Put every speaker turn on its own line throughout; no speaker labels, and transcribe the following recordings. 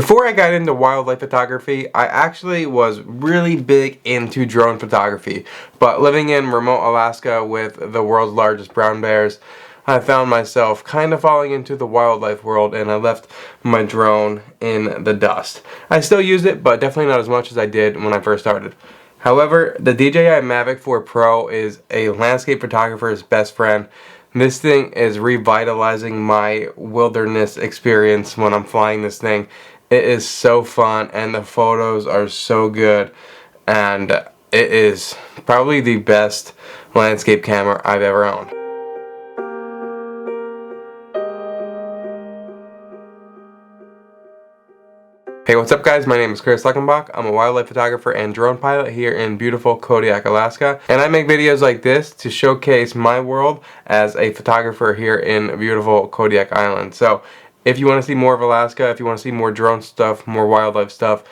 Before I got into wildlife photography, I actually was really big into drone photography, but living in remote Alaska with the world's largest brown bears, I found myself kind of falling into the wildlife world, and I left my drone in the dust. I still use it, but definitely not as much as I did when I first started. However, the DJI Mavic 4 Pro is a landscape photographer's best friend. This thing is revitalizing my wilderness experience when I'm flying this thing. It is so fun, and the photos are so good, and it is probably the best landscape camera I've ever owned. Hey, what's up guys? My name is Kris Luckenbach. I'm a wildlife photographer and drone pilot here in beautiful Kodiak, Alaska. And I make videos like this to showcase my world as a photographer here in beautiful Kodiak Island. So if you want to see more of Alaska, if you want to see more drone stuff, more wildlife stuff,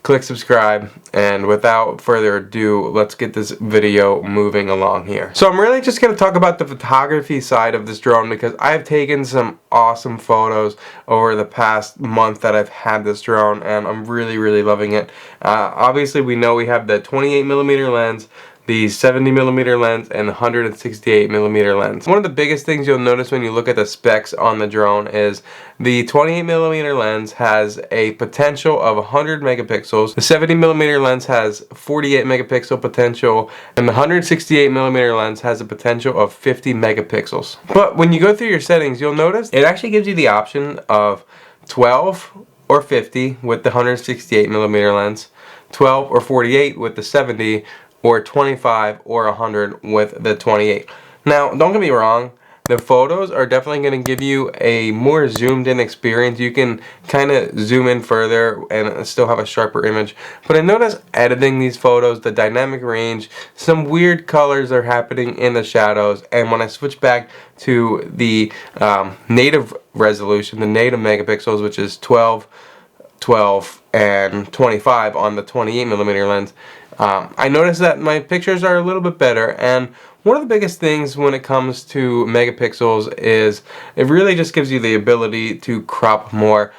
click subscribe, and without further ado, let's get this video moving along here. So I'm really just going to talk about the photography side of this drone because I've taken some awesome photos over the past month that I've had this drone, and I'm really loving it. Obviously we know we have the 28mm lens, the 70mm lens, and the 168mm lens. One of the biggest things you'll notice when you look at the specs on the drone is the 28mm lens has a potential of 100 megapixels, the 70mm lens has 48 megapixel potential, and the 168mm lens has a potential of 50 megapixels. But when you go through your settings, you'll notice it actually gives you the option of 12 or 50 with the 168mm lens, 12 or 48 with the 70, or 25 or 100 with the 28. Now, don't get me wrong, the photos are definitely going to give you a more zoomed in experience. You can kind of zoom in further and still have a sharper image. But I noticed editing these photos, the dynamic range, some weird colors are happening in the shadows, and when I switch back to the native resolution, the native megapixels, which is 12, and 25 on the 28mm lens, I noticed that my pictures are a little bit better. And one of the biggest things when it comes to megapixels is it really just gives you the ability to crop more.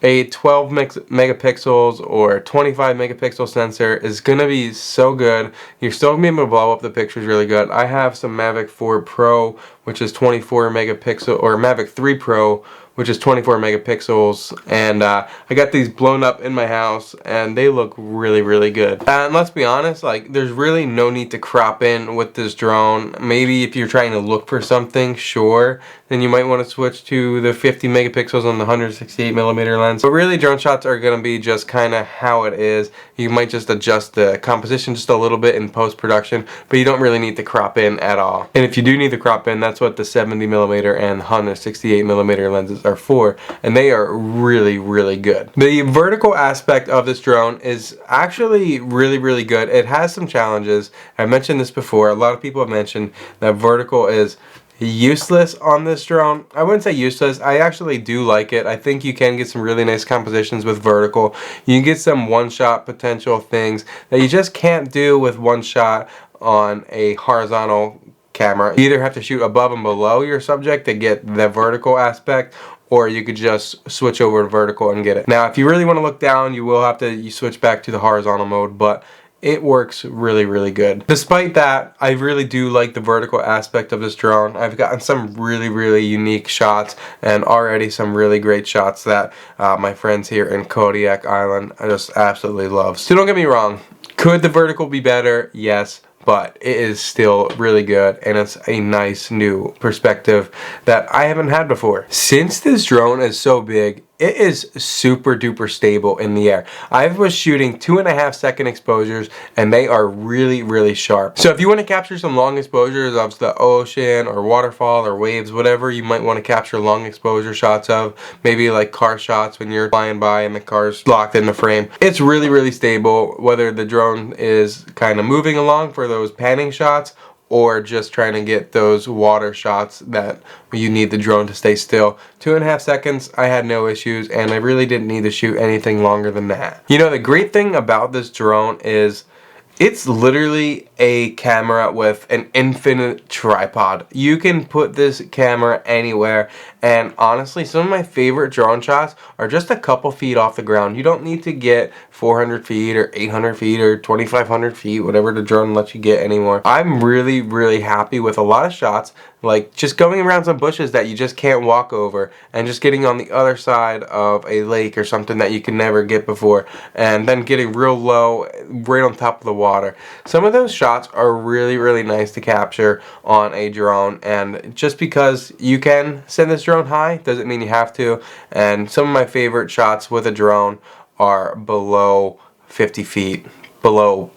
A 12 megapixels or 25 megapixel sensor is going to be so good. You're still going to be able to blow up the pictures really good. I have some Mavic 4 Pro, which is 24 megapixel, or Mavic 3 Pro, which is 24 megapixels, and I got these blown up in my house, and they look really good. And let's be honest, like, there's really no need to crop in with this drone. Maybe if you're trying to look for something, sure, then you might want to switch to the 50 megapixels on the 168mm lens. But really, drone shots are going to be just kind of how it is. You might just adjust the composition just a little bit in post-production, but you don't really need to crop in at all. And if you do need to crop in, that's what the 70mm and 168mm lenses are for, and they are really good. The vertical aspect of this drone is actually really good. It has some challenges. I mentioned this before. A lot of people have mentioned that vertical is useless on this drone. I wouldn't say useless. I actually do like it. I think you can get some really nice compositions with vertical. You can get some one-shot potential things that you just can't do with one shot on a horizontal camera. You either have to shoot above and below your subject to get the vertical aspect, or you could just switch over to vertical and get it. Now, if you really want to look down, you will have to switch back to the horizontal mode, but it works really good. Despite that, I really do like the vertical aspect of this drone. I've gotten some really unique shots, and already some really great shots that my friends here in Kodiak Island I just absolutely love. So don't get me wrong, could the vertical be better? Yes. But it is still really good, and it's a nice new perspective that I haven't had before. Since this drone is so big, it is super duper stable in the air. I was shooting 2.5 second exposures, and they are really sharp. So if you want to capture some long exposures of the ocean or waterfall or waves, whatever you might want to capture long exposure shots of, maybe like car shots when you're flying by and the car's locked in the frame, it's really stable, whether the drone is kind of moving along for those panning shots or just trying to get those water shots that you need the drone to stay still. 2.5 seconds, I had no issues, and I really didn't need to shoot anything longer than that. You know, the great thing about this drone is it's literally a camera with an infinite tripod. You can put this camera anywhere, And honestly, some of my favorite drone shots are just a couple feet off the ground. You don't need to get 400 feet or 800 feet or 2,500 feet, whatever the drone lets you get anymore. I'm really happy with a lot of shots, like just going around some bushes that you just can't walk over, and just getting on the other side of a lake or something that you can never get before, and then getting real low right on top of the water. Some of those shots are really nice to capture on a drone, and just because you can send this drone high doesn't mean you have to. And some of my favorite shots with a drone are below 50 feet, below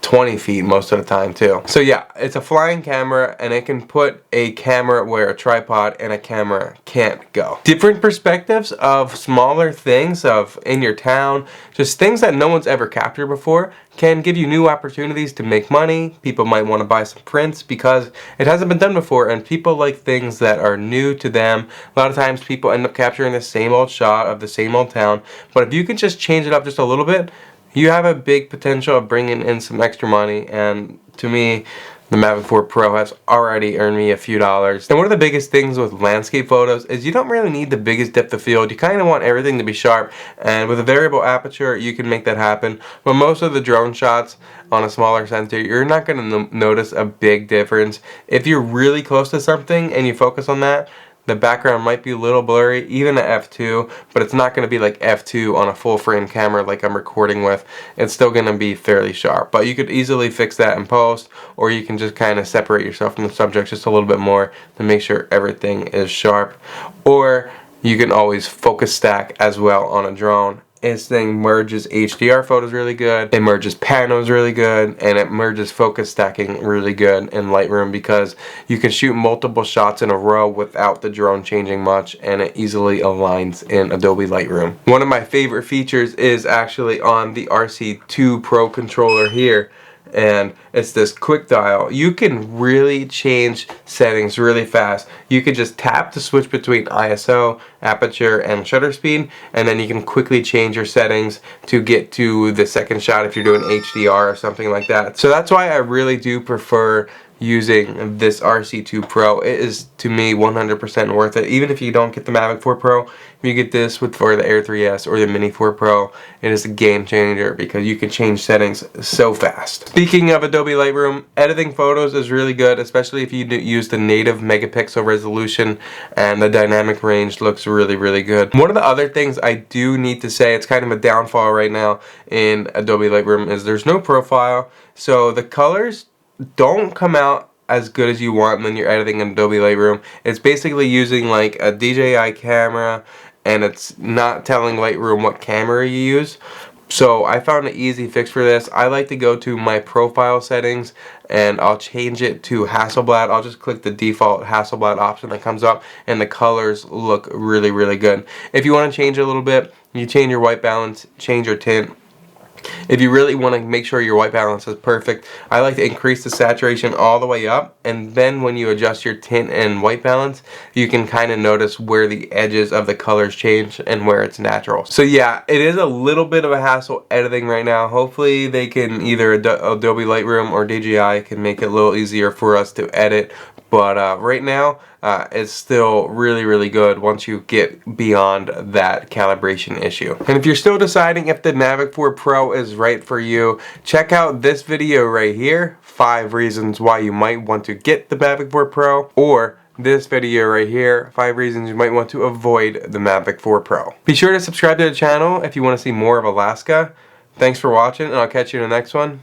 20 feet most of the time too. So yeah, it's a flying camera, and it can put a camera where a tripod and a camera can't go. Different perspectives of smaller things of in your town, just things that no one's ever captured before, can give you new opportunities to make money. People might want to buy some prints because it hasn't been done before, and people like things that are new to them. A lot of times people end up capturing the same old shot of the same old town, but if you can just change it up just a little bit, you have a big potential of bringing in some extra money. And to me, the Mavic 4 Pro has already earned me a few dollars. And one of the biggest things with landscape photos is you don't really need the biggest depth of field. You kind of want everything to be sharp, and with a variable aperture you can make that happen. But most of the drone shots on a smaller sensor, you're not going to notice a big difference. If you're really close to something and you focus on that, the background might be a little blurry, even at f2, but it's not going to be like f2 on a full frame camera like I'm recording with. It's still going to be fairly sharp, but you could easily fix that in post, or you can just kind of separate yourself from the subject just a little bit more to make sure everything is sharp. Or you can always focus stack as well on a drone. This thing merges HDR photos really good, it merges panos really good, and it merges focus stacking really good in Lightroom, because you can shoot multiple shots in a row without the drone changing much, and it easily aligns in Adobe Lightroom. One of my favorite features is actually on the RC2 Pro controller here, and it's this quick dial. You can really change settings really fast. You could just tap to switch between ISO, aperture, and shutter speed, and then you can quickly change your settings to get to the second shot if you're doing HDR or something like that. So that's why I really do prefer using this RC2 Pro. It is, to me, 100% worth it. Even if you don't get the Mavic 4 Pro, if you get this for the Air 3S or the Mini 4 Pro, it is a game changer because you can change settings so fast. Speaking of Adobe Lightroom, editing photos is really good, especially if you use the native megapixel resolution, and the dynamic range looks really good. One of the other things I do need to say, it's kind of a downfall right now in Adobe Lightroom, is there's no profile, so the colors don't come out as good as you want when you're editing in Adobe Lightroom. It's basically using like a DJI camera, and it's not telling Lightroom what camera you use. So I found an easy fix for this. I like to go to my profile settings, and I'll change it to Hasselblad. I'll just click the default Hasselblad option that comes up, and the colors look really good. If you want to change it a little bit, you change your white balance, change your tint. If you really want to make sure your white balance is perfect, I like to increase the saturation all the way up, and then when you adjust your tint and white balance, you can kind of notice where the edges of the colors change and where it's natural. So yeah, it is a little bit of a hassle editing right now. Hopefully they can, either Adobe Lightroom or DJI can make it a little easier for us to edit. But right now, it's still really good once you get beyond that calibration issue. And if you're still deciding if the Mavic 4 Pro is right for you, check out this video right here, 5 reasons why you might want to get the Mavic 4 Pro, or this video right here, 5 reasons you might want to avoid the Mavic 4 Pro. Be sure to subscribe to the channel if you want to see more of Alaska. Thanks for watching, and I'll catch you in the next one.